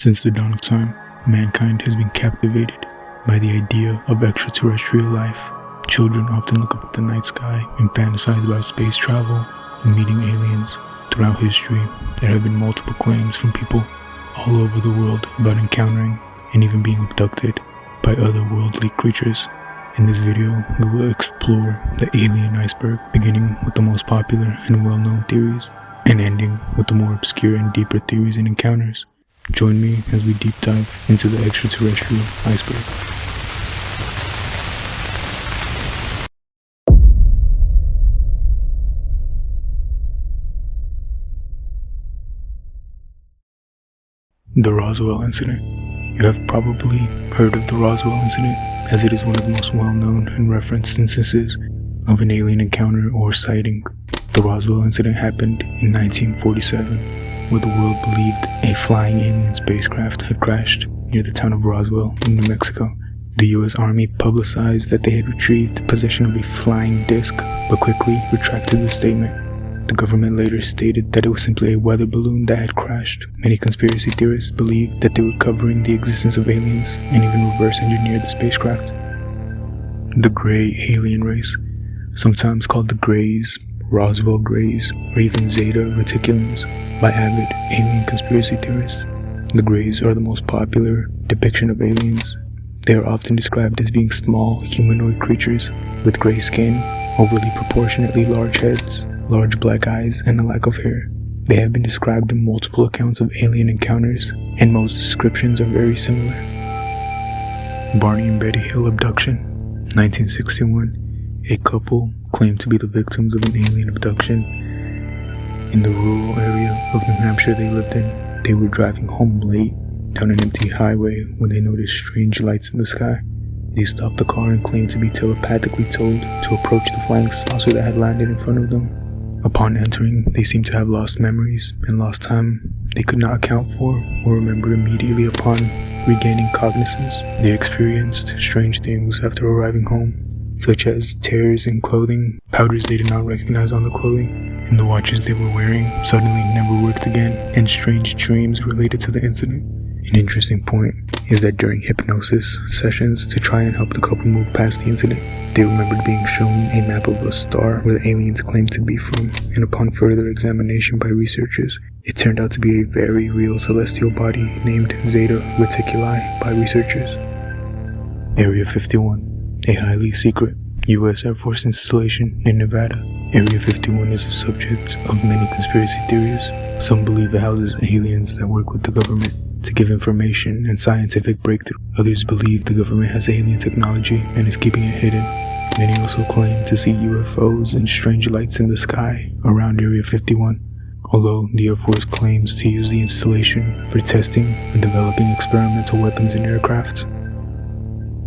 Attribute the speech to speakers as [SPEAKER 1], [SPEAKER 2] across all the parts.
[SPEAKER 1] Since the dawn of time, mankind has been captivated by the idea of extraterrestrial life. Children often look up at the night sky and fantasize about space travel and meeting aliens. Throughout history, there have been multiple claims from people all over the world about encountering and even being abducted by otherworldly creatures. In this video, we will explore the alien iceberg, beginning with the most popular and well-known theories, and ending with the more obscure and deeper theories and encounters. Join me as we deep dive into the extraterrestrial iceberg. The Roswell Incident. You have probably heard of the Roswell Incident, as it is one of the most well-known and referenced instances of an alien encounter or sighting. The Roswell Incident happened in 1947, where the world believed a flying alien spacecraft had crashed near the town of Roswell in New Mexico. The U.S. Army publicized that they had retrieved possession of a flying disc, but quickly retracted the statement. The government later stated that it was simply a weather balloon that had crashed. Many conspiracy theorists believed that they were covering the existence of aliens and even reverse engineered the spacecraft. The Gray Alien Race, sometimes called the Greys, Roswell Greys, or even Zeta Reticulans by avid alien conspiracy theorists. The Greys are the most popular depiction of aliens. They are often described as being small, humanoid creatures with gray skin, overly proportionately large heads, large black eyes, and a lack of hair. They have been described in multiple accounts of alien encounters, and most descriptions are very similar. Barney and Betty Hill abduction, 1961. A couple claimed to be the victims of an alien abduction. In the rural area of New Hampshire they lived in, they were driving home late down an empty highway when they noticed strange lights in the sky. They stopped the car and claimed to be telepathically told to approach the flying saucer that had landed in front of them. Upon entering, they seemed to have lost memories and lost time they could not account for or remember immediately upon regaining cognizance. They experienced strange things after arriving home, such as tears in clothing, powders they did not recognize on the clothing, and the watches they were wearing suddenly never worked again, and strange dreams related to the incident. An interesting point is that during hypnosis sessions to try and help the couple move past the incident, they remembered being shown a map of a star where the aliens claimed to be from, and upon further examination by researchers, it turned out to be a very real celestial body named Zeta Reticuli by researchers. Area 51, a highly secret U.S. Air Force installation in Nevada. Area 51 is a subject of many conspiracy theories. Some believe it houses aliens that work with the government to give information and scientific breakthrough. Others believe the government has alien technology and is keeping it hidden. Many also claim to see UFOs and strange lights in the sky around Area 51, although the Air Force claims to use the installation for testing and developing experimental weapons and aircraft.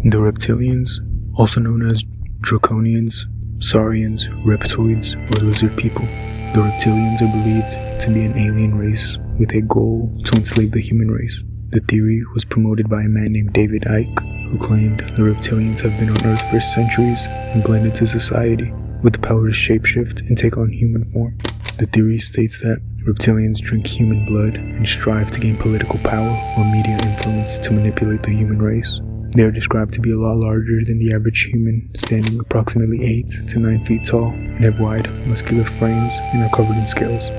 [SPEAKER 1] The reptilians, also known as draconians, saurians, reptoids, or lizard people. The reptilians are believed to be an alien race with a goal to enslave the human race. The theory was promoted by a man named David Icke, who claimed the reptilians have been on Earth for centuries and blend into society with the power to shapeshift and take on human form. The theory states that reptilians drink human blood and strive to gain political power or media influence to manipulate the human race. They are described to be a lot larger than the average human, standing approximately 8 to 9 feet tall, and have wide, muscular frames and are covered in scales.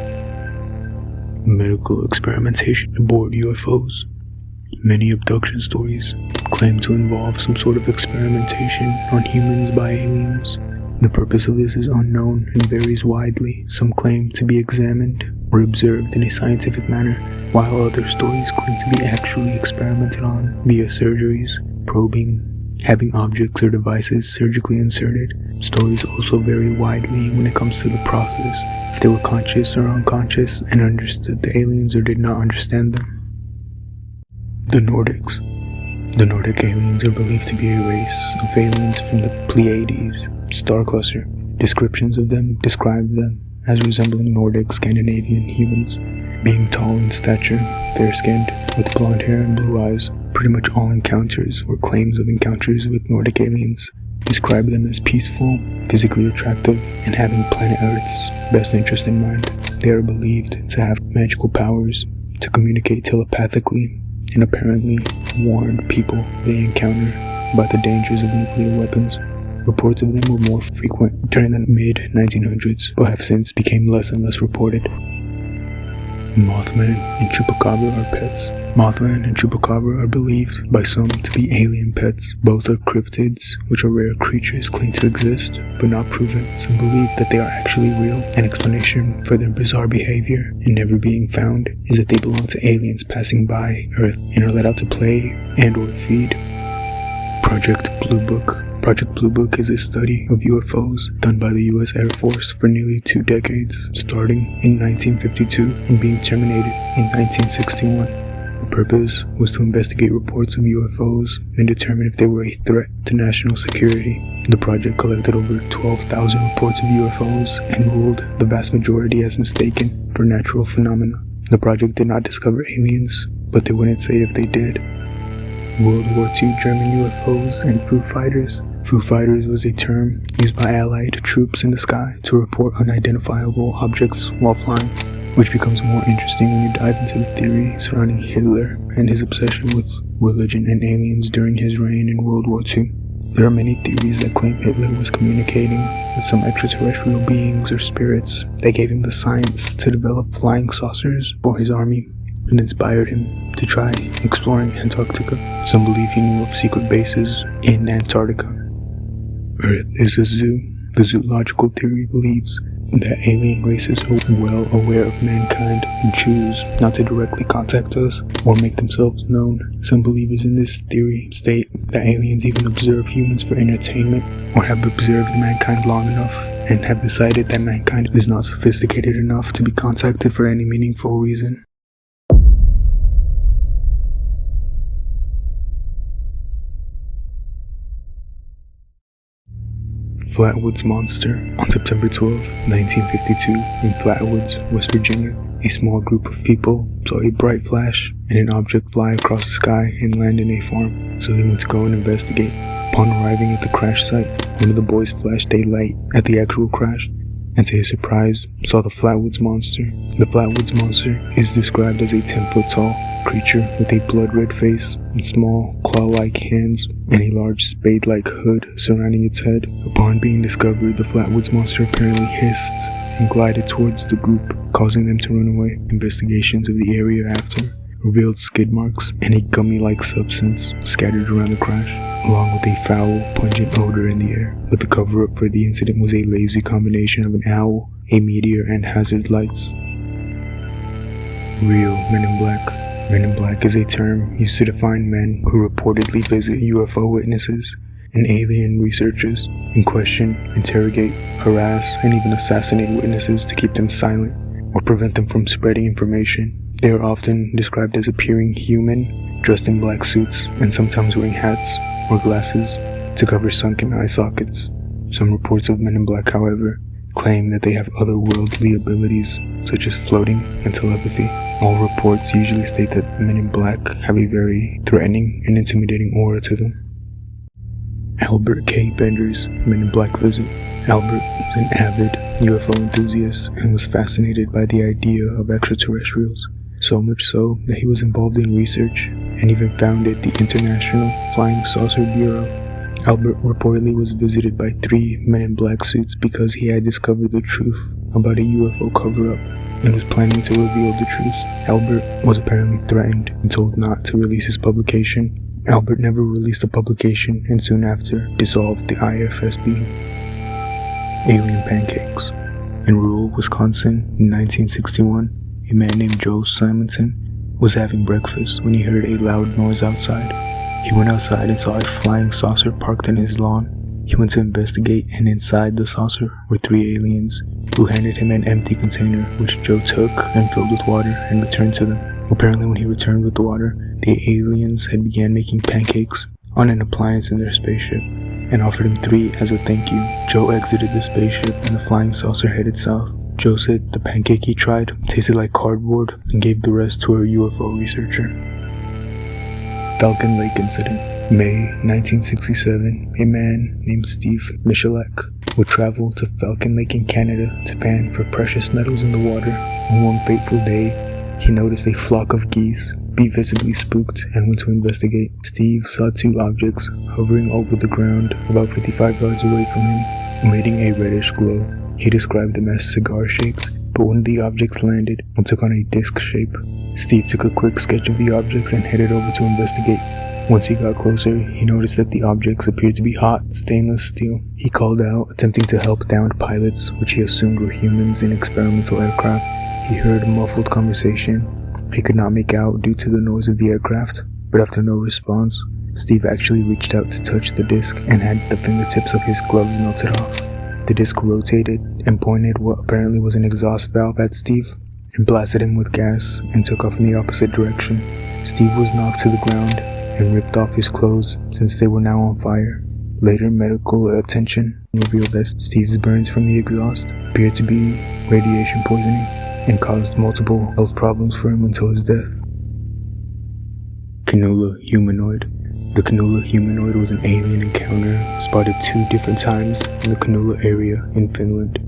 [SPEAKER 1] Medical experimentation aboard UFOs. Many abduction stories claim to involve some sort of experimentation on humans by aliens. The purpose of this is unknown and varies widely. Some claim to be examined or observed in a scientific manner, while other stories claim to be actually experimented on via surgeries, probing, having objects or devices surgically inserted. Stories also vary widely when it comes to the process, if they were conscious or unconscious and understood the aliens or did not understand them. The Nordics. The Nordic aliens are believed to be a race of aliens from the Pleiades star cluster. Descriptions of them describe them as resembling Nordic Scandinavian humans, being tall in stature, fair-skinned, with blonde hair and blue eyes. Pretty much all encounters or claims of encounters with Nordic aliens describe them as peaceful, physically attractive, and having planet Earth's best interest in mind. They are believed to have magical powers, to communicate telepathically, and apparently warned people they encounter about the dangers of nuclear weapons. Reports of them were more frequent during the mid-1900s, but have since become less and less reported. Mothman and Chupacabra are pets. Mothman and Chupacabra are believed by some to be alien pets. Both are cryptids, which are rare creatures claimed to exist, but not proven. Some believe that they are actually real. An explanation for their bizarre behavior and never being found is that they belong to aliens passing by Earth and are let out to play and or feed. Project Blue Book. Project Blue Book is a study of UFOs done by the U.S. Air Force for nearly 2 decades, starting in 1952 and being terminated in 1961. The purpose was to investigate reports of UFOs and determine if they were a threat to national security. The project collected over 12,000 reports of UFOs and ruled the vast majority as mistaken for natural phenomena. The project did not discover aliens, but they wouldn't say if they did. World War II German UFOs and Foo Fighters. Foo Fighters was a term used by Allied troops in the sky to report unidentifiable objects while flying, which becomes more interesting when you dive into the theory surrounding Hitler and his obsession with religion and aliens during his reign in World War II. There are many theories that claim Hitler was communicating with some extraterrestrial beings or spirits that gave him the science to develop flying saucers for his army and inspired him to try exploring Antarctica. Some believe he knew of secret bases in Antarctica. Earth is a zoo. The zoological theory believes that alien races are well aware of mankind and choose not to directly contact us or make themselves known. Some believers in this theory state that aliens even observe humans for entertainment or have observed mankind long enough and have decided that mankind is not sophisticated enough to be contacted for any meaningful reason. Flatwoods Monster. On September 12, 1952, in Flatwoods, West Virginia, a small group of people saw a bright flash and an object fly across the sky and land in a farm, so they went to go and investigate. Upon arriving at the crash site, one of the boys flashed a light at the actual crash, and to his surprise, saw the Flatwoods Monster. The Flatwoods Monster is described as a 10-foot tall creature with a blood-red face and small claw-like hands and a large spade-like hood surrounding its head. Upon being discovered, the Flatwoods Monster apparently hissed and glided towards the group, causing them to run away. Investigations of the area after revealed skid marks and a gummy-like substance scattered around the crash, along with a foul, pungent odor in the air. But the cover-up for the incident was a lazy combination of an owl, a meteor, and hazard lights. Real Men in Black. Men in Black is a term used to define men who reportedly visit UFO witnesses and alien researchers and question, interrogate, harass, and even assassinate witnesses to keep them silent or prevent them from spreading information. They are often described as appearing human, dressed in black suits, and sometimes wearing hats or glasses to cover sunken eye sockets. Some reports of Men in Black, however, claim that they have otherworldly abilities, such as floating and telepathy. All reports usually state that Men in Black have a very threatening and intimidating aura to them. Albert K. Bender's Men in Black visit. Albert was an avid UFO enthusiast and was fascinated by the idea of extraterrestrials, so much so that he was involved in research and even founded the International Flying Saucer Bureau. Albert reportedly was visited by 3 Men in Black suits because he had discovered the truth about a UFO cover-up and was planning to reveal the truth. Albert was apparently threatened and told not to release his publication. Albert never released the publication and soon after dissolved the IFSB. Alien Pancakes. In rural Wisconsin in 1961, a man named Joe Simonson was having breakfast when he heard a loud noise outside. He went outside and saw a flying saucer parked in his lawn. He went to investigate, and inside the saucer were 3 aliens who handed him an empty container which Joe took and filled with water and returned to them. Apparently when he returned with the water, the aliens had began making pancakes on an appliance in their spaceship and offered him 3 as a thank you. Joe exited the spaceship and the flying saucer headed south. Joe said the pancake he tried tasted like cardboard and gave the rest to a UFO researcher. Falcon Lake Incident. May 1967, a man named Steve Michalak would travel to Falcon Lake in Canada to pan for precious metals in the water. On one fateful day, he noticed a flock of geese be visibly spooked and went to investigate. Steve saw two objects hovering over the ground about 55 yards away from him, emitting a reddish glow. He described them as cigar-shaped, but one of the objects landed and took on a disc shape. Steve took a quick sketch of the objects and headed over to investigate. Once he got closer, he noticed that the objects appeared to be hot stainless steel. He called out, attempting to help downed pilots, which he assumed were humans in experimental aircraft. He heard a muffled conversation he could not make out due to the noise of the aircraft, but after no response, Steve actually reached out to touch the disc and had the fingertips of his gloves melted off. The disc rotated and pointed what apparently was an exhaust valve at Steve and blasted him with gas and took off in the opposite direction. Steve was knocked to the ground and ripped off his clothes since they were now on fire. Later medical attention revealed that Steve's burns from the exhaust appeared to be radiation poisoning and caused multiple health problems for him until his death. Canola Humanoid. The Canola Humanoid was an alien encounter spotted 2 different times in the Canola area in Finland.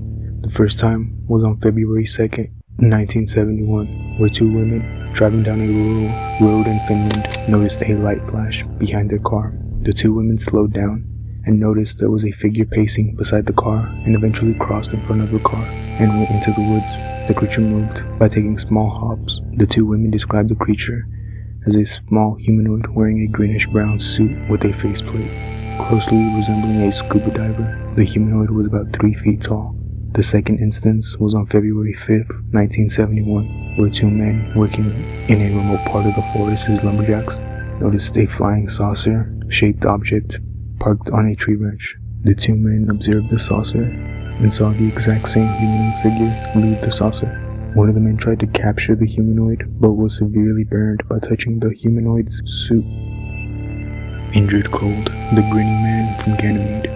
[SPEAKER 1] The first time was on February 2nd, 1971, where 2 women driving down a rural road in Finland noticed a light flash behind their car. The 2 women slowed down and noticed there was a figure pacing beside the car and eventually crossed in front of the car and went into the woods. The creature moved by taking small hops. The 2 women described the creature as a small humanoid wearing a greenish-brown suit with a faceplate, closely resembling a scuba diver. The humanoid was about 3 feet tall. The second instance was on February 5th, 1971, where 2 men working in a remote part of the forest as lumberjacks noticed a flying saucer-shaped object parked on a tree branch. The 2 men observed the saucer and saw the exact same humanoid figure leave the saucer. One of the men tried to capture the humanoid, but was severely burned by touching the humanoid's suit. Injured cold. The grinning man from Ganymede.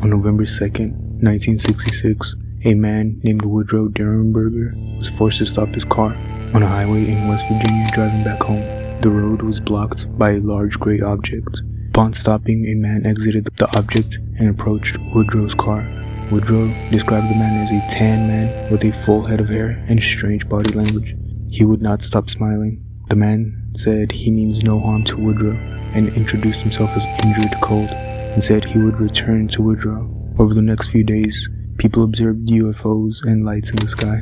[SPEAKER 1] On November 2nd, 1966, a man named Woodrow Derenberger was forced to stop his car on a highway in West Virginia driving back home. The road was blocked by a large gray object. Upon stopping, a man exited the object and approached Woodrow's car. Woodrow described the man as a tan man with a full head of hair and strange body language. He would not stop smiling. The man said he means no harm to Woodrow and introduced himself as Injured Cold and said he would return to Woodrow. Over the next few days, people observed UFOs and lights in the sky.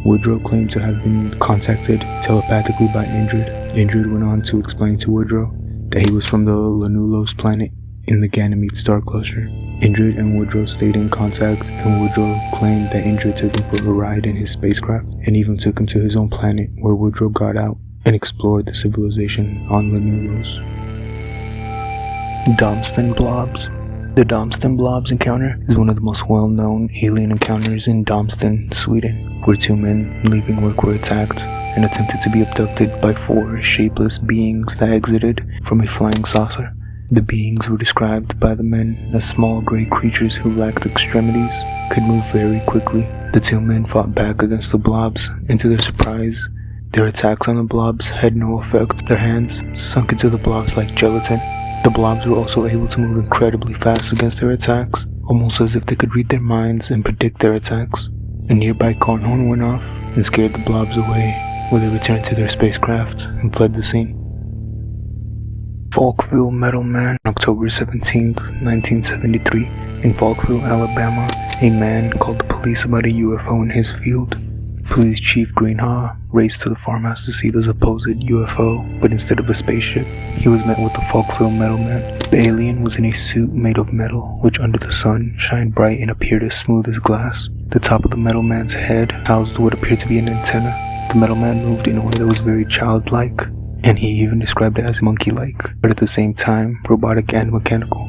[SPEAKER 1] Woodrow claimed to have been contacted telepathically by Injured. Injured went on to explain to Woodrow that he was from the Lanulos planet in the Ganymede star cluster. Injured and Woodrow stayed in contact, and Woodrow claimed that Injured took him for a ride in his spacecraft and even took him to his own planet, where Woodrow got out and explored the civilization on Lanulos. Domston Blobs. The Domston Blobs encounter is one of the most well-known alien encounters in Domston, Sweden, where 2 men leaving work were attacked and attempted to be abducted by 4 shapeless beings that exited from a flying saucer. The beings were described by the men as small gray creatures who lacked extremities, could move very quickly. The 2 men fought back against the blobs, and to their surprise, their attacks on the blobs had no effect. Their hands sunk into the blobs like gelatin. The blobs were also able to move incredibly fast against their attacks, almost as if they could read their minds and predict their attacks. A nearby car horn went off and scared the blobs away, where they returned to their spacecraft and fled the scene. Falkville Metal Man. October 17th, 1973, in Falkville, Alabama, a man called the police about a UFO in his field. Police Chief Greenhaw raced to the farmhouse to see the supposed UFO, but instead of a spaceship, he was met with the Falkville Metal Man. The alien was in a suit made of metal, which under the sun shined bright and appeared as smooth as glass. The top of the Metal Man's head housed what appeared to be an antenna. The Metal Man moved in a way that was very childlike, and he even described it as monkey-like, but at the same time, robotic and mechanical.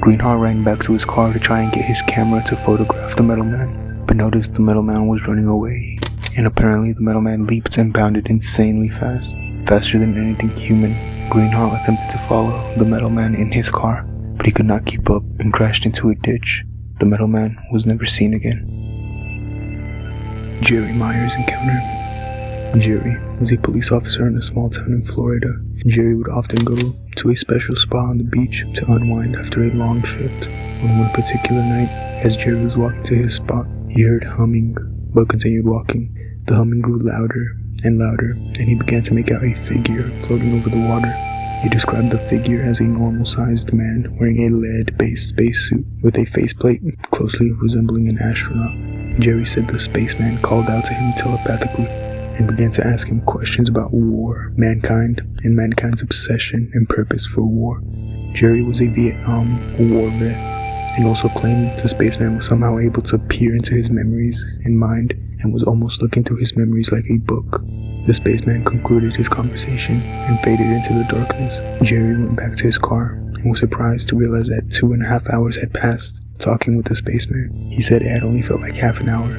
[SPEAKER 1] Greenhaw ran back to his car to try and get his camera to photograph the Metal Man, but noticed the Metal Man was running away, and apparently the Metal Man leaped and bounded insanely fast, faster than anything human. Greenhaw attempted to follow the Metal Man in his car, but he could not keep up and crashed into a ditch. The Metal Man was never seen again. Jerry Myers encounter. Jerry was a police officer in a small town in Florida. Jerry would often go to a special spot on the beach to unwind after a long shift. On one particular night, as Jerry was walking to his spot, he heard humming, but continued walking. The humming grew louder and louder, and he began to make out a figure floating over the water. He described the figure as a normal-sized man wearing a lead-based spacesuit with a faceplate closely resembling an astronaut. Jerry said the spaceman called out to him telepathically and began to ask him questions about war, mankind, and mankind's obsession and purpose for war. Jerry was a Vietnam War vet and also claimed the spaceman was somehow able to peer into his memories and mind and was almost looking through his memories like a book. The spaceman concluded his conversation and faded into the darkness. Jerry went back to his car and was surprised to realize that 2.5 hours had passed talking with the spaceman. He said it had only felt like half an hour.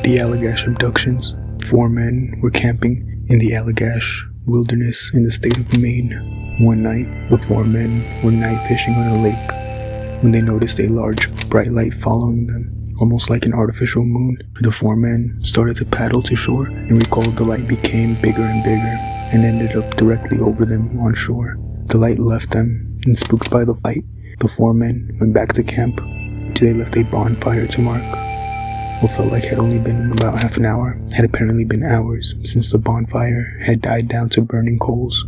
[SPEAKER 1] The Allagash abductions. 4 men were camping in the Allagash wilderness in the state of Maine. One night, the 4 men were night fishing on a lake when they noticed a large, bright light following them. Almost like an artificial moon, the 4 men started to paddle to shore and recalled the light became bigger and bigger and ended up directly over them on shore. The light left them, and spooked by the light, the 4 men went back to camp, which they left a bonfire to mark. What felt like had only been about half an hour had apparently been hours, since the bonfire had died down to burning coals.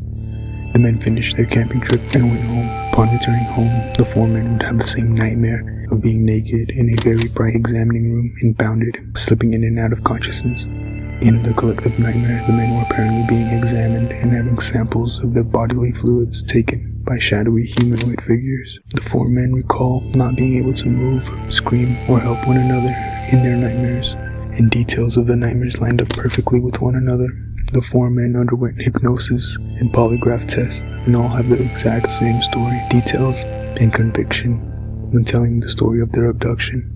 [SPEAKER 1] The men finished their camping trip and went home. Upon returning home, the 4 men would have the same nightmare of being naked in a very bright examining room and bounded, slipping in and out of consciousness. In the collective nightmare, the men were apparently being examined and having samples of their bodily fluids taken by shadowy humanoid figures. The 4 men recall not being able to move, scream, or help one another in their nightmares, and details of the nightmares lined up perfectly with one another. The 4 men underwent hypnosis and polygraph tests and all have the exact same story, details, and conviction when telling the story of their abduction.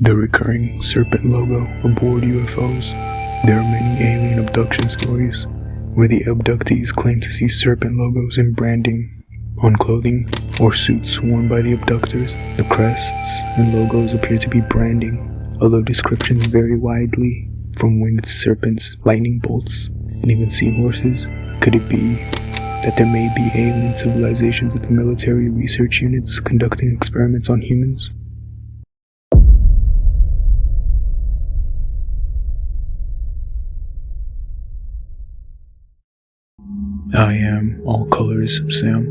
[SPEAKER 1] The recurring serpent logo aboard UFOs. There are many alien abduction stories where the abductees claim to see serpent logos and branding on clothing or suits worn by the abductors. The crests and logos appear to be branding, although descriptions vary widely, from winged serpents, lightning bolts, and even seahorses. Could it be that there may be alien civilizations with military research units conducting experiments on humans? I am All Colors Sam.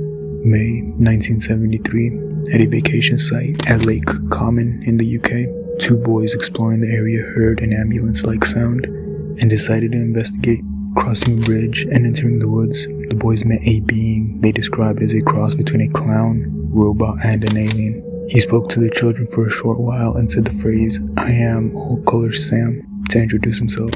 [SPEAKER 1] May 1973, at a vacation site at Lake Common in the UK. 2 boys exploring the area heard an ambulance-like sound and decided to investigate. Crossing a bridge and entering the woods, the boys met a being they described as a cross between a clown, robot, and an alien. He spoke to the children for a short while and said the phrase, "I am All Colors Sam," to introduce himself.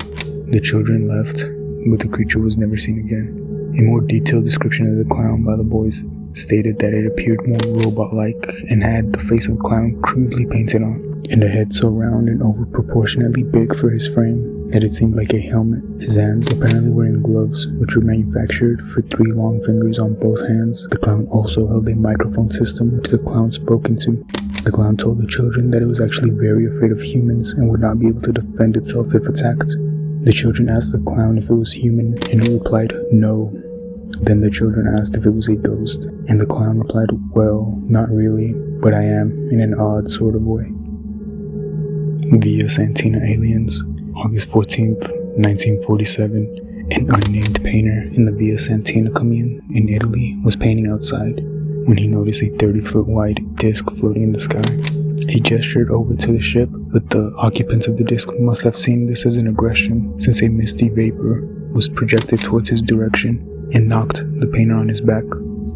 [SPEAKER 1] The children left, but the creature was never seen again. A more detailed description of the clown by the boys stated that it appeared more robot-like and had the face of a clown crudely painted on, and a head so round and over-proportionately big for his frame that it seemed like a helmet. His hands, apparently wearing gloves, which were manufactured for 3 long fingers on both hands. The clown also held a microphone system which the clown spoke into. The clown told the children that it was actually very afraid of humans and would not be able to defend itself if attacked. The children asked the clown if it was human, and it replied, "No." Then the children asked if it was a ghost, and the clown replied, "Well, not really, but I am, in an odd sort of way." Via Santina Aliens. August 14th, 1947, an unnamed painter in the Via Santina commune in Italy was painting outside when he noticed a 30-foot wide disc floating in the sky. He gestured over to the ship, but the occupants of the disc must have seen this as an aggression, since a misty vapor was projected towards his direction and knocked the painter on his back.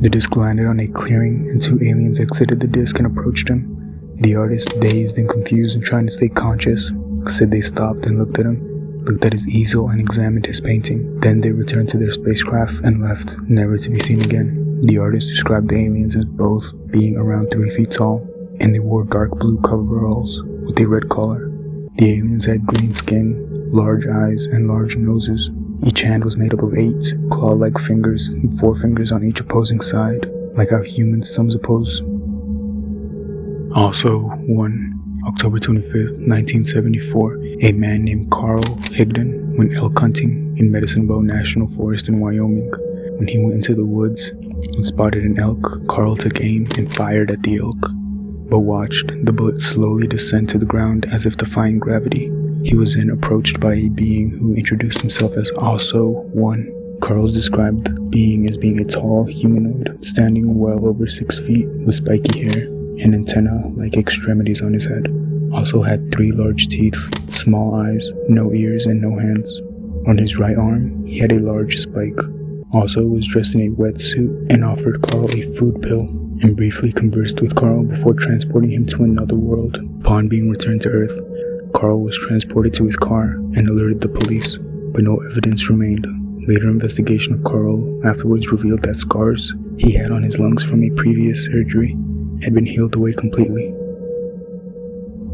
[SPEAKER 1] The disc landed on a clearing, and 2 aliens exited the disc and approached him. The artist, dazed and confused and trying to stay conscious, said they stopped and looked at him, looked at his easel and examined his painting. Then they returned to their spacecraft and left, never to be seen again. The artist described the aliens as both being around 3 feet tall, and they wore dark blue coveralls with a red collar. The aliens had green skin, large eyes, and large noses. Each hand was made up of 8 claw-like fingers, with 4 fingers on each opposing side, like how humans' thumbs oppose. Also, October 25th, 1974, a man named Carl Higden went elk hunting in Medicine Bow National Forest in Wyoming. When he went into the woods and spotted an elk, Carl took aim and fired at the elk, but watched the bullet slowly descend to the ground as if defying gravity. He was then approached by a being who introduced himself as also one. Carl's described the being as being a tall humanoid, standing well over 6 feet, with spiky hair and antenna-like extremities on his head. Also had 3 large teeth, small eyes, no ears, and no hands. On his right arm, he had a large spike. Also was dressed in a wetsuit and offered Carl a food pill, and briefly conversed with Carl before transporting him to another world. Upon being returned to Earth, Carl was transported to his car and alerted the police, but no evidence remained. Later investigation of Carl afterwards revealed that scars he had on his lungs from a previous surgery had been healed away completely.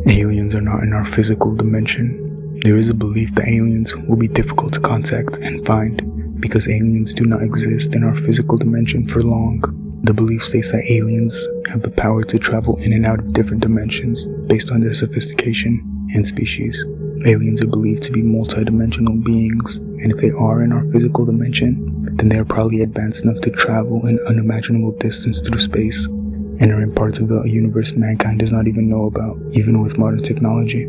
[SPEAKER 1] Aliens are not in our physical dimension. There is a belief that aliens will be difficult to contact and find because aliens do not exist in our physical dimension for long. The belief states that aliens have the power to travel in and out of different dimensions based on their sophistication and species. Aliens are believed to be multidimensional beings, and if they are in our physical dimension, then they are probably advanced enough to travel an unimaginable distance through space, and are in parts of the universe mankind does not even know about, even with modern technology.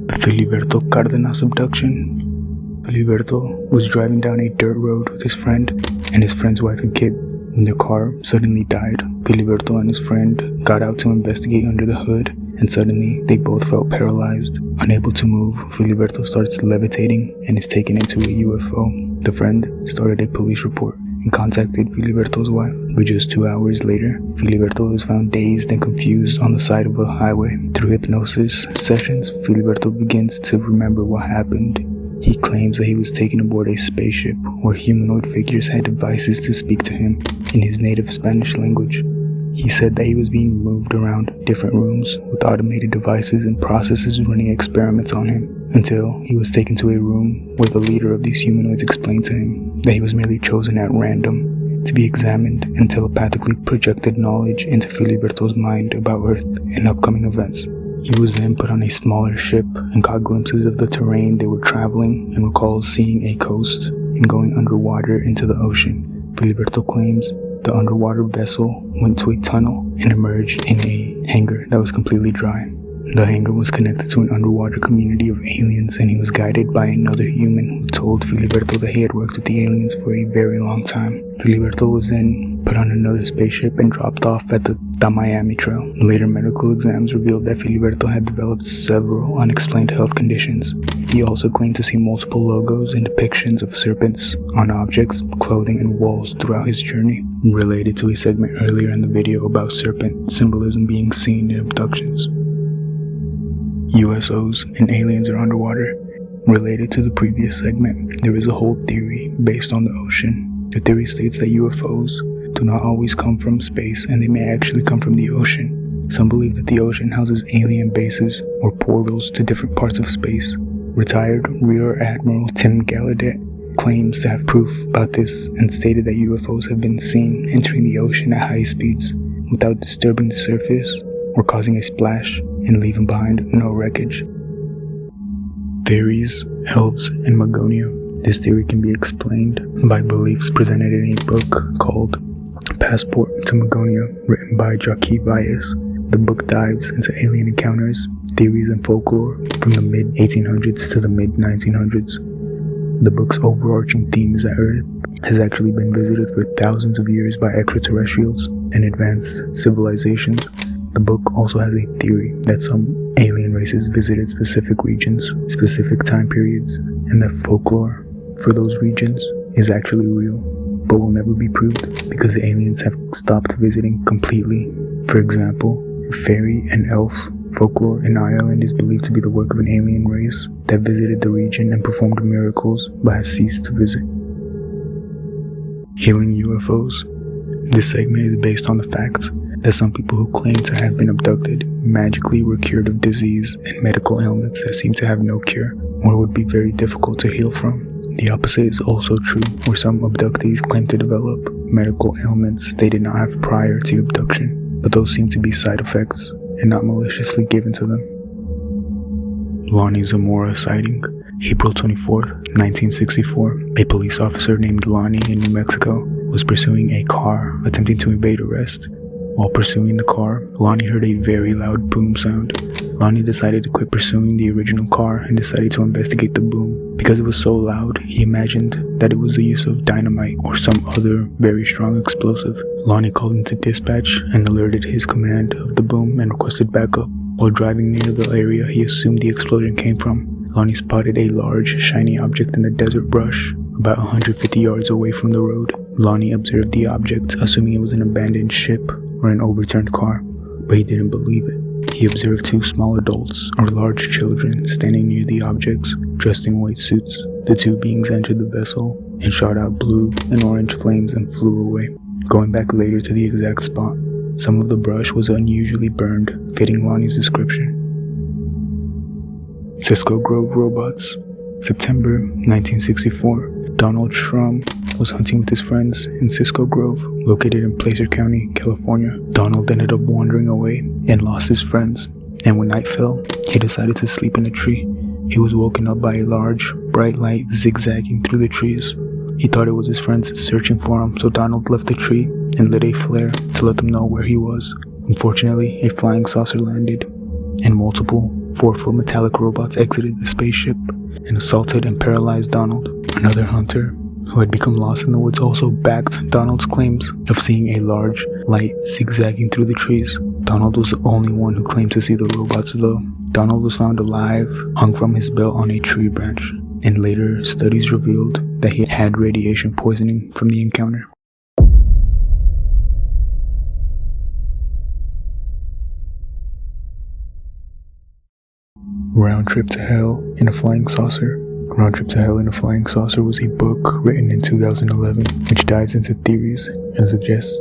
[SPEAKER 1] The Filiberto Cardenas abduction. Filiberto was driving down a dirt road with his friend and his friend's wife and kid when their car suddenly died. Filiberto and his friend got out to investigate under the hood, and suddenly they both felt paralyzed. Unable to move, Filiberto starts levitating and is taken into a UFO. The friend started a police report and contacted Filiberto's wife, but just 2 hours later, Filiberto was found dazed and confused on the side of a highway. Through hypnosis sessions, Filiberto begins to remember what happened. He claims that he was taken aboard a spaceship where humanoid figures had devices to speak to him in his native Spanish language. He said that he was being moved around different rooms with automated devices and processes running experiments on him, until he was taken to a room where the leader of these humanoids explained to him that he was merely chosen at random to be examined and telepathically projected knowledge into Filiberto's mind about Earth and upcoming events. He was then put on a smaller ship and caught glimpses of the terrain they were traveling and recalls seeing a coast and going underwater into the ocean. Filiberto claims the underwater vessel went to a tunnel and emerged in a hangar that was completely dry. The hangar was connected to an underwater community of aliens, and he was guided by another human who told Filiberto that he had worked with the aliens for a very long time. Filiberto was then put on another spaceship and dropped off at the Miami Trail. Later medical exams revealed that Filiberto had developed several unexplained health conditions. He also claimed to see multiple logos and depictions of serpents on objects, clothing, and walls throughout his journey, related to a segment earlier in the video about serpent symbolism being seen in abductions. UFOs and aliens are underwater. Related to the previous segment, there is a whole theory based on the ocean. The theory states that UFOs do not always come from space, and they may actually come from the ocean. Some believe that the ocean houses alien bases or portals to different parts of space. Retired Rear Admiral Tim Gallaudet claims to have proof about this and stated that UFOs have been seen entering the ocean at high speeds without disturbing the surface or causing a splash and leaving behind no wreckage. Fairies, elves, and Magonia. This theory can be explained by beliefs presented in a book called Passport to Magonia, written by Jacques Valles. The book dives into alien encounters, theories, and folklore from the mid-1800s to the mid-1900s. The book's overarching theme is that Earth has actually been visited for thousands of years by extraterrestrials and advanced civilizations. The book also has a theory that some alien races visited specific regions, specific time periods, and that folklore for those regions is actually real, but will never be proved because the aliens have stopped visiting completely. For example, fairy and elf folklore in Ireland is believed to be the work of an alien race that visited the region and performed miracles but has ceased to visit. Healing UFOs. This segment is based on the fact that some people who claim to have been abducted magically were cured of disease and medical ailments that seem to have no cure or would be very difficult to heal from. The opposite is also true, where some abductees claim to develop medical ailments they did not have prior to abduction, but those seem to be side effects and not maliciously given to them. Lonnie Zamora sighting. April 24th, 1964, a police officer named Lonnie in New Mexico was pursuing a car attempting to evade arrest. While pursuing the car, Lonnie heard a very loud boom sound, Lonnie decided to quit pursuing the original car and decided to investigate the boom. Because it was so loud, he imagined that it was the use of dynamite or some other very strong explosive. Lonnie called into dispatch and alerted his command of the boom and requested backup. While driving near the area he assumed the explosion came from, Lonnie spotted a large, shiny object in the desert brush, about 150 yards away from the road. Lonnie observed the object, assuming it was an abandoned ship or an overturned car, but he didn't believe it. He observed 2 small adults or large children standing near the objects, dressed in white suits. The 2 beings entered the vessel and shot out blue and orange flames and flew away. Going back later to the exact spot, some of the brush was unusually burned, fitting Lonnie's description. Cisco Grove Robots. September 1964. Donald Schrum was hunting with his friends in Cisco Grove, located in Placer County, California. Donald ended up wandering away and lost his friends, and when night fell, he decided to sleep in a tree. He was woken up by a large, bright light zigzagging through the trees. He thought it was his friends searching for him, so Donald left the tree and lit a flare to let them know where he was. Unfortunately, a flying saucer landed, and multiple 4-foot metallic robots exited the spaceship and assaulted and paralyzed Donald. Another hunter, who had become lost in the woods, also backed Donald's claims of seeing a large light zigzagging through the trees. Donald was the only one who claimed to see the robots though. Donald was found alive, hung from his belt on a tree branch, and later studies revealed that he had radiation poisoning from the encounter. Round Trip to Hell in a Flying Saucer. Round Trip to Hell in a Flying Saucer was a book written in 2011 which dives into theories and suggests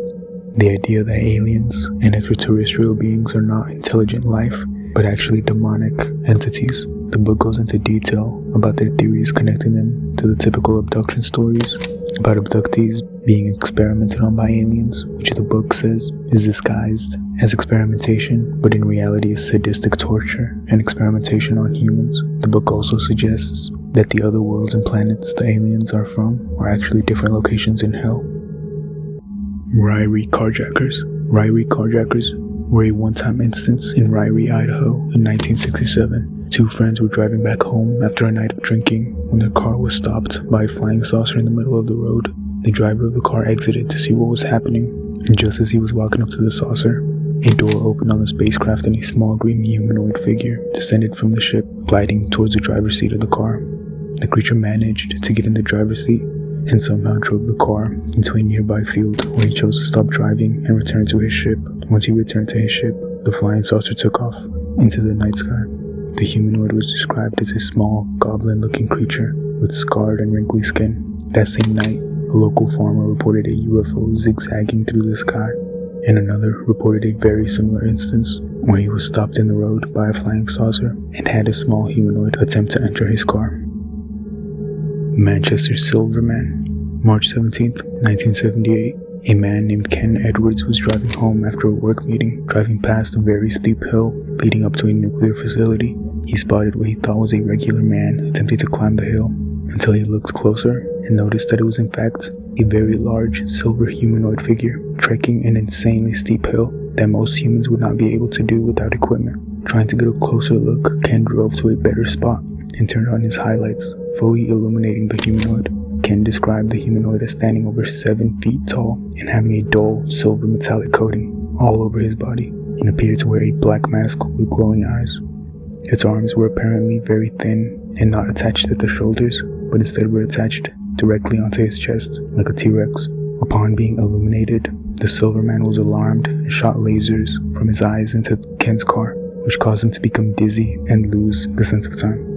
[SPEAKER 1] the idea that aliens and extraterrestrial beings are not intelligent life, but actually demonic entities. The book goes into detail about their theories, connecting them to the typical abduction stories about abductees being experimented on by aliens, which the book says is disguised as experimentation, but in reality is sadistic torture and experimentation on humans. The book also suggests that the other worlds and planets the aliens are from are actually different locations in hell. Ryy Carjackers. Ryy Carjackers were a one-time instance in Ryy, Idaho in 1967. 2 friends were driving back home after a night of drinking when their car was stopped by a flying saucer in the middle of the road. The driver of the car exited to see what was happening, and just as he was walking up to the saucer, a door opened on the spacecraft and a small green humanoid figure descended from the ship, gliding towards the driver's seat of the car. The creature managed to get in the driver's seat and somehow drove the car into a nearby field where he chose to stop driving and return to his ship. Once he returned to his ship, the flying saucer took off into the night sky. The humanoid was described as a small, goblin-looking creature with scarred and wrinkly skin. That same night, a local farmer reported a UFO zigzagging through the sky, and another reported a very similar instance where he was stopped in the road by a flying saucer and had a small humanoid attempt to enter his car. Manchester Silverman. March 17, 1978. A man named Ken Edwards was driving home after a work meeting. Driving past a very steep hill leading up to a nuclear facility, he spotted what he thought was a regular man attempting to climb the hill, until he looked closer and noticed that it was in fact a very large silver humanoid figure trekking an insanely steep hill that most humans would not be able to do without equipment. Trying to get a closer look, Ken drove to a better spot and turned on his highlights, fully illuminating the humanoid. Ken described the humanoid as standing over 7 feet tall and having a dull silver metallic coating all over his body, and appeared to wear a black mask with glowing eyes. Its arms were apparently very thin and not attached at the shoulders, but instead were attached directly onto his chest, like a T-Rex. Upon being illuminated, the Silverman was alarmed and shot lasers from his eyes into Ken's car, which caused him to become dizzy and lose the sense of time.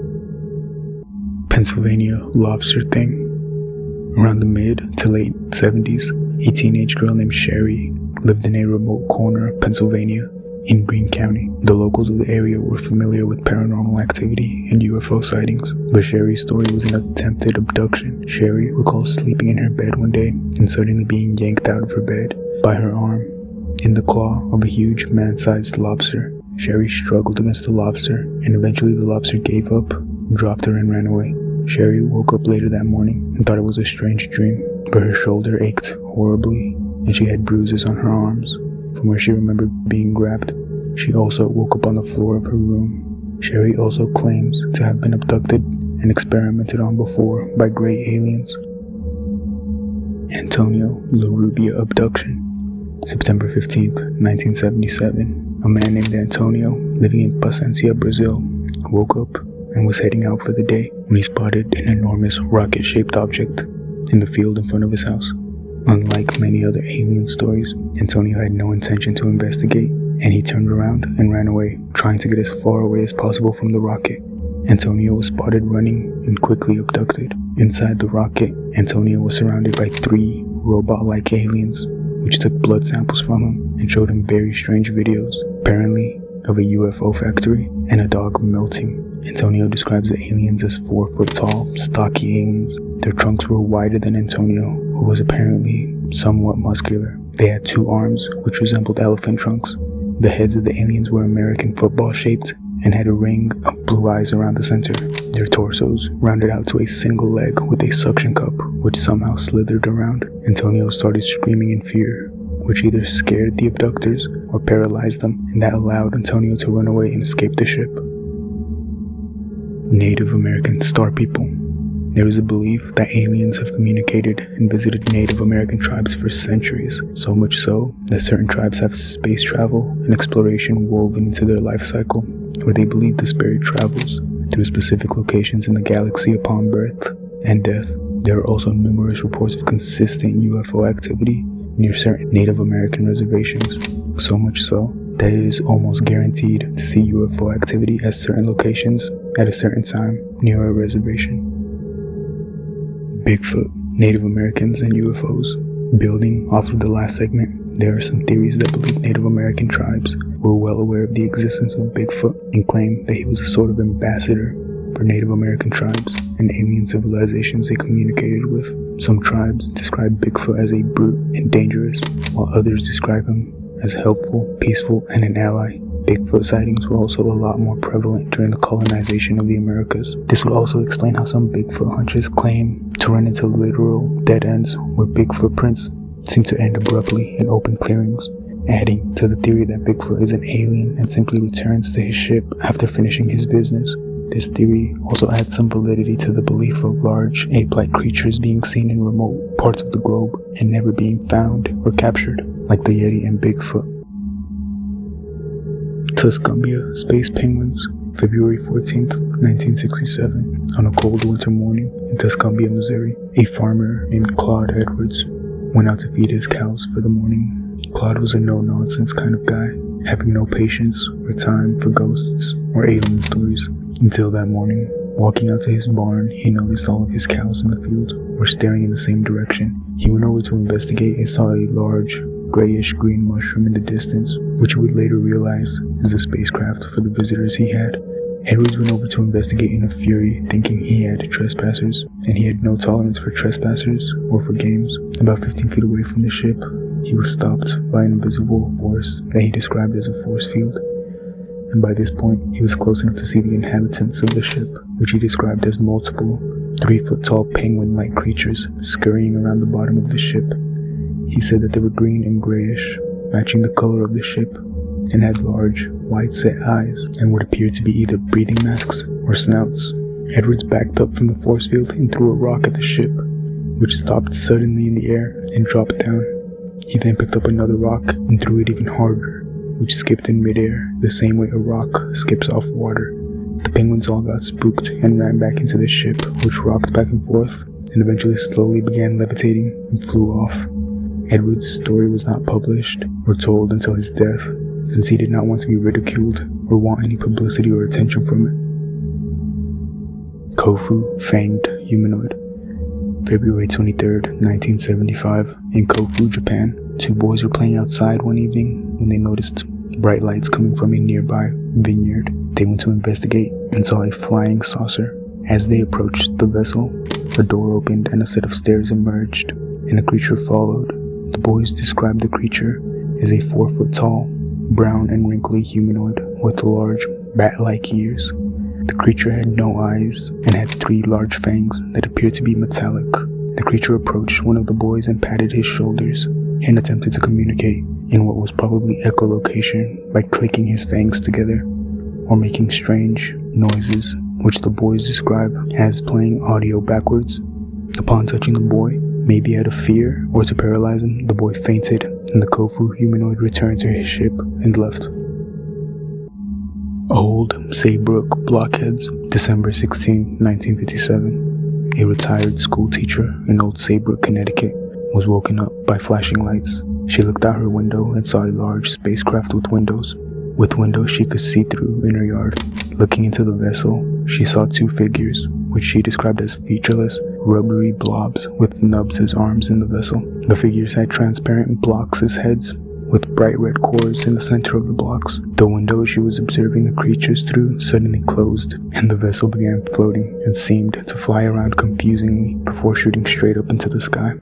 [SPEAKER 1] Pennsylvania Lobster Thing. Around the mid to late 70s, a teenage girl named Sherry lived in a remote corner of Pennsylvania in Greene County. The locals of the area were familiar with paranormal activity and UFO sightings, but Sherry's story was an attempted abduction. Sherry recalls sleeping in her bed one day and suddenly being yanked out of her bed by her arm in the claw of a huge man-sized lobster. Sherry struggled against the lobster, and eventually the lobster gave up, dropped her, and ran away. Sherry woke up later that morning and thought it was a strange dream, but her shoulder ached horribly and she had bruises on her arms from where she remembered being grabbed. She also woke up on the floor of her room. Sherry also claims to have been abducted and experimented on before by gray aliens. Antonio LaRubia abduction. September 15th, 1977. A man named Antonio, living in Placencia, Brazil, woke up and was heading out for the day when he spotted an enormous rocket-shaped object in the field in front of his house. Unlike many other alien stories, Antonio had no intention to investigate, and he turned around and ran away, trying to get as far away as possible from the rocket. Antonio was spotted running and quickly abducted. Inside the rocket, Antonio was surrounded by 3 robot-like aliens, which took blood samples from him and showed him very strange videos, apparently of a UFO factory and a dog melting. Antonio describes the aliens as 4-foot tall, stocky aliens. Their trunks were wider than Antonio, who was apparently somewhat muscular. They had 2 arms, which resembled elephant trunks. The heads of the aliens were American football shaped and had a ring of blue eyes around the center. Their torsos rounded out to a single leg with a suction cup, which somehow slithered around. Antonio started screaming in fear, which either scared the abductors or paralyzed them, and that allowed Antonio to run away and escape the ship. Native American Star People. There is a belief that aliens have communicated and visited Native American tribes for centuries, so much so that certain tribes have space travel and exploration woven into their life cycle, where they believe the spirit travels through specific locations in the galaxy upon birth and death. There are also numerous reports of consistent UFO activity near certain Native American reservations, so much so that it is almost guaranteed to see UFO activity at certain locations at a certain time near a reservation. Bigfoot, Native Americans, and UFOs. Building off of the last segment, there are some theories that believe Native American tribes were well aware of the existence of Bigfoot and claim that he was a sort of ambassador for Native American tribes and alien civilizations they communicated with. Some tribes describe Bigfoot as a brute and dangerous, while others describe him as helpful, peaceful, and an ally. Bigfoot sightings were also a lot more prevalent during the colonization of the Americas. This would also explain how some Bigfoot hunters claim to run into literal dead ends where Big footprints seem to end abruptly in open clearings, adding to the theory that Bigfoot is an alien and simply returns to his ship after finishing his business. This theory also adds some validity to the belief of large ape-like creatures being seen in remote parts of the globe and never being found or captured, like the Yeti and Bigfoot. Tusumbia Space Penguins. February 14th, 1967. On a cold winter morning in Tusumbia, Missouri, a farmer named Claude Edwards went out to feed his cows for the morning. Claude was a no-nonsense kind of guy, having no patience or time for ghosts or alien stories. Until that morning, walking out to his barn, he noticed all of his cows in the field were staring in the same direction. He went over to investigate and saw a large, grayish-green mushroom in the distance, which he would later realize is the spacecraft for the visitors he had. Edwards went over to investigate in a fury, thinking he had trespassers, and he had no tolerance for trespassers or for games. About 15 feet away from the ship, he was stopped by an invisible force that he described as a force field. And by this point, he was close enough to see the inhabitants of the ship, which he described as multiple 3-foot-tall penguin-like creatures scurrying around the bottom of the ship. He said that they were green and grayish, matching the color of the ship, and had large, wide-set eyes, and would appear to be either breathing masks or snouts. Edwards backed up from the force field and threw a rock at the ship, which stopped suddenly in the air and dropped down. He then picked up another rock and threw it even harder, which skipped in midair the same way a rock skips off water. The penguins all got spooked and ran back into the ship, which rocked back and forth, and eventually slowly began levitating and flew off. Edwards' story was not published or told until his death, since he did not want to be ridiculed or want any publicity or attention from it. Kofu Fanged Humanoid. February 23rd, 1975, in Kofu, Japan, 2 boys were playing outside one evening when they noticed bright lights coming from a nearby vineyard. They went to investigate and saw a flying saucer. As they approached the vessel, a door opened and a set of stairs emerged, and a creature followed. The boys described the creature as a 4-foot-tall, brown and wrinkly humanoid with large, bat-like ears. The creature had no eyes and had 3 large fangs that appeared to be metallic. The creature approached one of the boys and patted his shoulders and attempted to communicate in what was probably echolocation by clicking his fangs together or making strange noises, which the boys describe as playing audio backwards. Upon touching the boy, maybe out of fear or to paralyze him, the boy fainted and the Kofu humanoid returned to his ship and left. Old SE Brook Blockheads, December 16, 1957. A retired school teacher in Old Saybrook, Connecticut, was woken up by flashing lights. She looked out her window and saw a large spacecraft with windows. With windows she could see through in her yard. Looking into the vessel, she saw two figures, which she described as featureless, rubbery blobs with nubs as arms in the vessel. The figures had transparent blocks as heads, with bright red cores in the center of the blocks. The window she was observing the creatures through suddenly closed, and the vessel began floating and seemed to fly around confusingly before shooting straight up into the sky.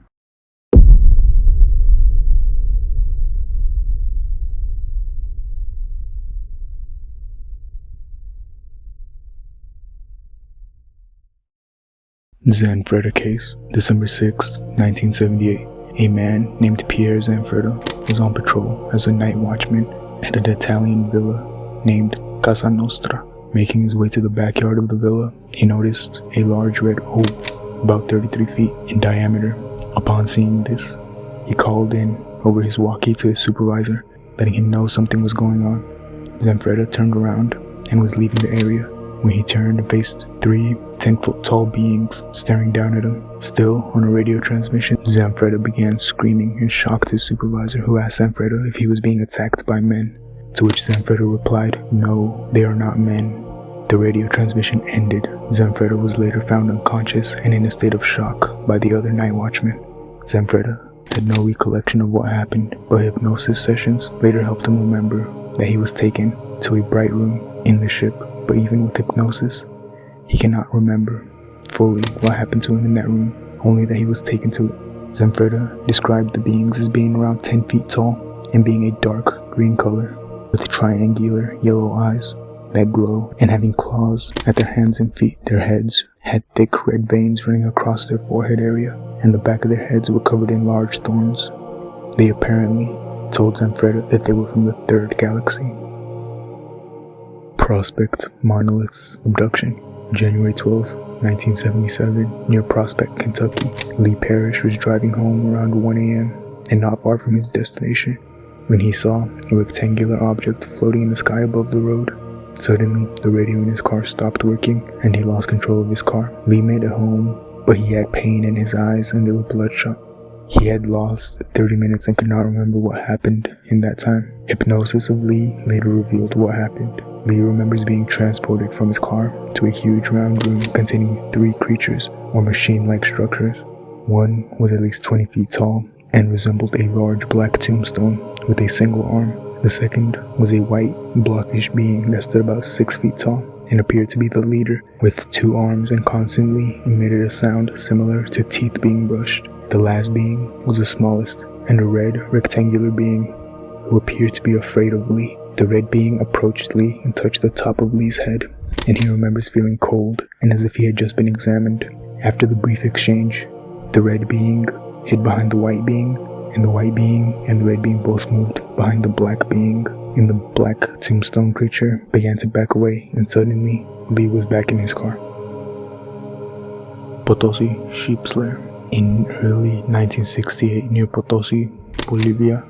[SPEAKER 1] Zanfra Case, December 6, 1978. A man named Pierre Zanfra was on patrol as a night watchman at an Italian villa named Casa Nostra. Making his way to the backyard of the villa, he noticed a large red oval about 33 feet in diameter. Upon seeing this, he called in over his walkie to his supervisor, letting him know something was going on. Zanfra turned around and was leaving the area when he turned and faced 3 10-foot tall beings staring down at him. Still on a radio transmission, Zanfra began screaming and shocked his supervisor, who asked Zanfra if he was being attacked by men, to which Zanfra replied, "No, they are not men." The radio transmission ended. Zanfra was later found unconscious and in a state of shock by the other night watchman. Zanfra had no recollection of what happened, but hypnosis sessions later helped him remember that he was taken to a bright room in the ship. But even with hypnosis, he cannot remember fully what happened to him in that room, only that he was taken to it. Zanfra described the beings as being around 10 feet tall and being a dark green color with triangular yellow eyes that glow and having claws at their hands and feet. Their heads had thick red veins running across their forehead area, and the back of their heads were covered in large thorns. They apparently told Zanfra that they were from the 3rd galaxy. Prospect Monoliths Abduction, January 12, 1977, near Prospect, Kentucky. Lee Parrish was driving home around 1 a.m. and not far from his destination when he saw a rectangular object floating in the sky above the road. Suddenly, the radio in his car stopped working and he lost control of his car. Lee made it home, but he had pain in his eyes and they were bloodshot. He had lost 30 minutes and could not remember what happened in that time. Hypnosis of Lee later revealed what happened. Lee remembers being transported from his car to a huge round room containing 3 creatures or machine-like structures. One was at least 20 feet tall and resembled a large black tombstone with a single arm. The second was a white, blockish being that stood about 6 feet tall and appeared to be the leader, with 2 arms and constantly emitted a sound similar to teeth being brushed. The last being was the smallest, and a red, rectangular being who appeared to be afraid of Lee. The red being approached Lee and touched the top of Lee's head, and he remembers feeling cold and as if he had just been examined. After the brief exchange, the red being hid behind the white being, and the white being and the red being both moved behind the black being, and the black tombstone creature began to back away, and suddenly Lee was back in his car. Potosi Sheep Slayer. In early 1968, near Potosi, Bolivia,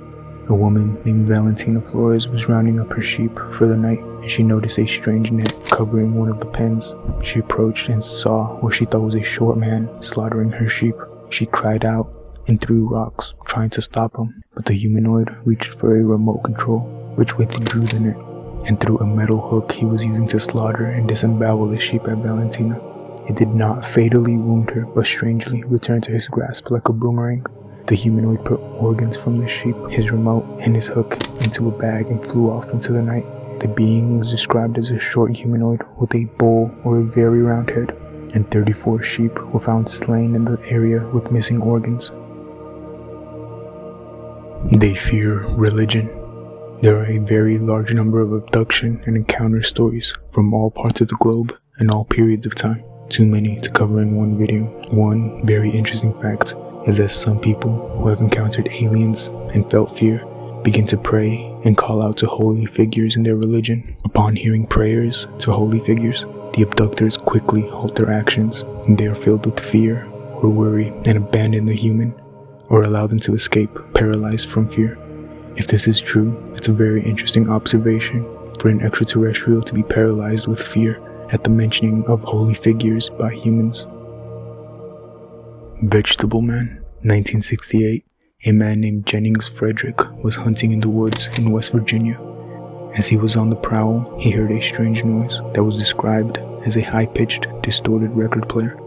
[SPEAKER 1] a woman named Valentina Flores was rounding up her sheep for the night, and she noticed a strange net covering one of the pens. She approached and saw what she thought was a short man slaughtering her sheep. She cried out and threw rocks, trying to stop him, but the humanoid reached for a remote control, which withdrew the net, and threw a metal hook he was using to slaughter and disembowel the sheep at Valentina. It did not fatally wound her, but strangely returned to his grasp like a boomerang. The humanoid put organs from the sheep, his remote, and his hook into a bag and flew off into the night. The being was described as a short humanoid with a bowl or a very round head, and 34 sheep were found slain in the area with missing organs. They fear religion. There are a very large number of abduction and encounter stories from all parts of the globe and all periods of time. Too many to cover in one video. One very interesting fact is that some people who have encountered aliens and felt fear begin to pray and call out to holy figures in their religion. Upon hearing prayers to holy figures, the abductors quickly halt their actions, and they are filled with fear or worry and abandon the human, or allow them to escape, paralyzed from fear. If this is true, it's a very interesting observation for an extraterrestrial to be paralyzed with fear at the mentioning of holy figures by humans. Vegetable Man, 1968. A man named Jennings Frederick was hunting in the woods in West Virginia. As he was on the prowl, he heard a strange noise that was described as a high-pitched, distorted record player.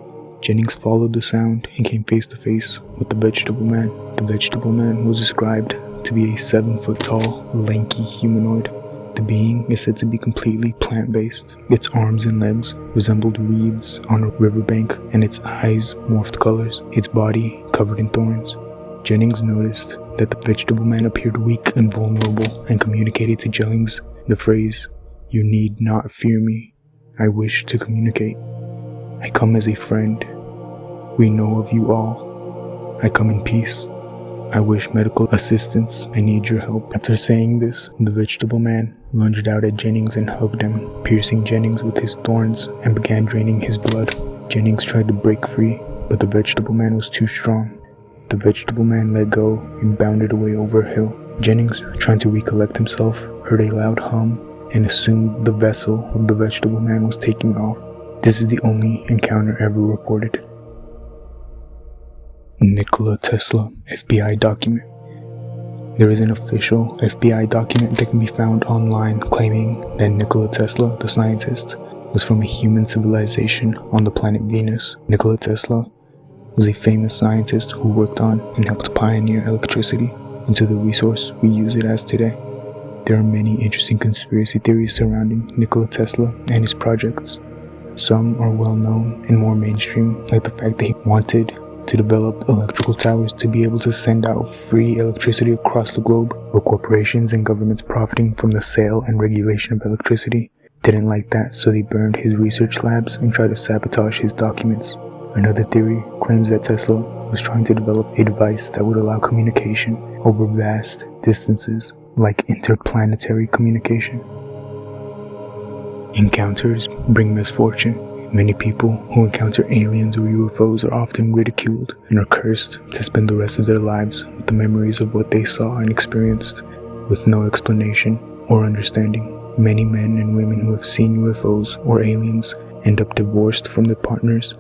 [SPEAKER 1] Jennings followed the sound and came face to face with the Vegetable Man. The Vegetable Man was described to be a 7-foot-tall, lanky humanoid. The being is said to be completely plant-based. Its arms and legs resembled reeds on a riverbank, and its eyes morphed colors, its body covered in thorns. Jennings noticed that the Vegetable Man appeared weak and vulnerable and communicated to Jennings the phrase, "You need not fear me. I wish to communicate. I come as a friend. We know of you all. I come in peace. I wish medical assistance. I need your help." After saying this, the Vegetable Man lunged out at Jennings and hugged him, piercing Jennings with his thorns and began draining his blood. Jennings tried to break free, but the Vegetable Man was too strong. The Vegetable Man let go and bounded away over a hill. Jennings, trying to recollect himself, heard a loud hum and assumed the vessel of the Vegetable Man was taking off. This is the only encounter ever reported. Nicola Tesla FBI document. There is an official FBI document that can be found online claiming that Nicola Tesla, the scientist, was from a human civilization on the planet Venus. Nicola Tesla was a famous scientist who worked on and helped pioneer electricity into the resource we use it as today. There are many interesting conspiracy theories surrounding Nicola Tesla and his projects. Some are well known and more mainstream, like the fact that he wanted to develop electrical towers to be able to send out free electricity across the globe, but corporations and governments profiting from the sale and regulation of electricity didn't like that, so they burned his research labs and tried to sabotage his documents. Another theory claims that Tesla was trying to develop a device that would allow communication over vast distances, like interplanetary communication. Encounters bring misfortune. Many people who encounter aliens or UFOs are often ridiculed and are cursed to spend the rest of their lives with the memories of what they saw and experienced, with no explanation or understanding. Many men and women who have seen UFOs or aliens end up divorced from their partners,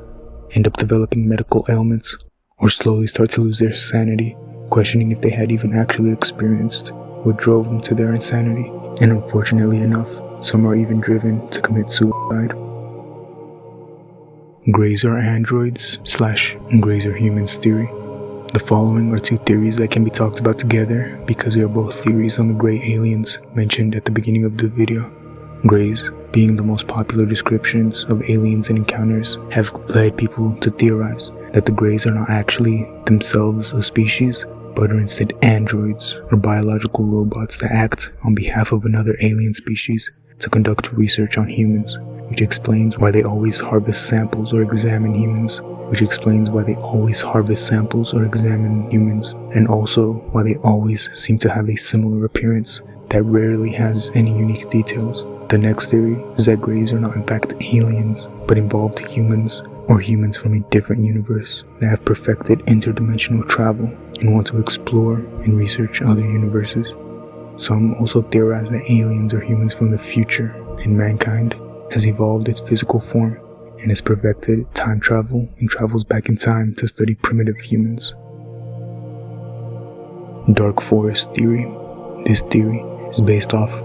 [SPEAKER 1] end up developing medical ailments, or slowly start to lose their sanity, questioning if they had even actually experienced what drove them to their insanity. And unfortunately enough, some are even driven to commit suicide. Greys are androids / greys are humans theory. The following are two theories that can be talked about together because they are both theories on the grey aliens mentioned at the beginning of the video. Greys, being the most popular descriptions of aliens and encounters, have led people to theorize that the greys are not actually themselves a species, but are instead androids or biological robots that act on behalf of another alien species to conduct research on humans, which explains why they always harvest samples or examine humans, and also why they always seem to have a similar appearance that rarely has any unique details. The next theory is that greys are not in fact aliens, but involved humans or humans from a different universe that have perfected interdimensional travel and want to explore and research other universes. Some also theorize that aliens are humans from the future, and mankind has evolved its physical form and has perfected time travel and travels back in time to study primitive humans. Dark Forest Theory. This theory is based off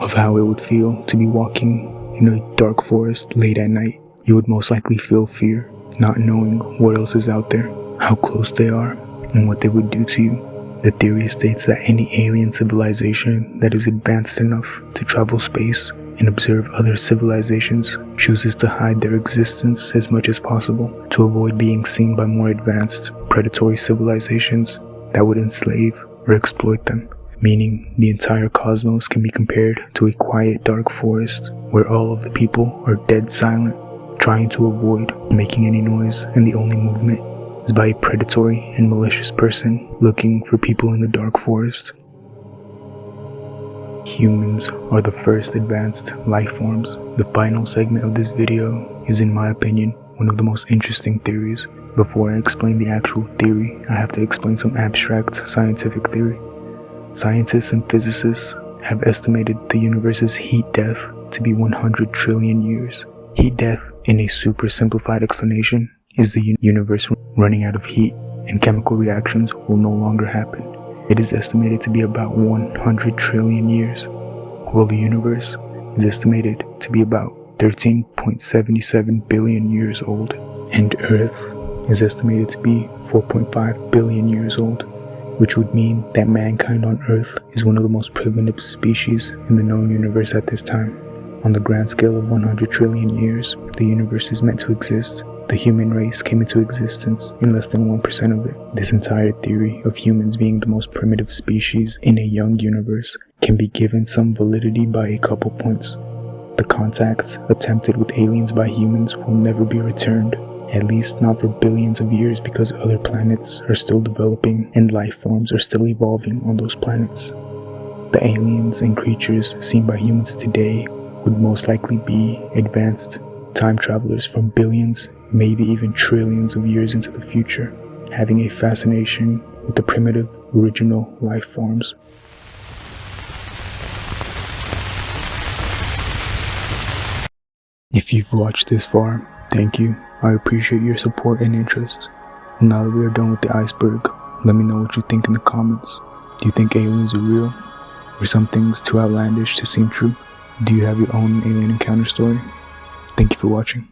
[SPEAKER 1] of how it would feel to be walking in a dark forest late at night. You would most likely feel fear, not knowing what else is out there, how close they are, and what they would do to you. The theory states that any alien civilization that is advanced enough to travel space and observe other civilizations chooses to hide their existence as much as possible to avoid being seen by more advanced, predatory civilizations that would enslave or exploit them, meaning the entire cosmos can be compared to a quiet dark forest where all of the people are dead silent, trying to avoid making any noise, and the only movement is by a predatory and malicious person looking for people in the dark forest. Humans are the first advanced life forms. The final segment of this video is, in my opinion, one of the most interesting theories. Before I explain the actual theory, I have to explain some abstract scientific theory. Scientists and physicists have estimated the universe's heat death to be 100 trillion years. Heat death, in a super simplified explanation, is the universe running out of heat and chemical reactions will no longer happen. It is estimated to be about 100 trillion years, while the universe is estimated to be about 13.77 billion years old, and Earth is estimated to be 4.5 billion years old, which would mean that mankind on Earth is one of the most primitive species in the known universe at this time. On the grand scale of 100 trillion years the universe is meant to exist, the human race came into existence in less than 1% of it. This entire theory of humans being the most primitive species in a young universe can be given some validity by a couple points. The contacts attempted with aliens by humans will never be returned, at least not for billions of years, because other planets are still developing and life forms are still evolving on those planets. The aliens and creatures seen by humans today would most likely be advanced time travelers from billions, maybe even trillions of years into the future, having a fascination with the primitive, original life forms. If you've watched this far, thank you. I appreciate your support and interest. Now that we are done with the iceberg, let me know what you think in the comments. Do you think aliens are real? Or some things too outlandish to seem true? Do you have your own alien encounter story? Thank you for watching.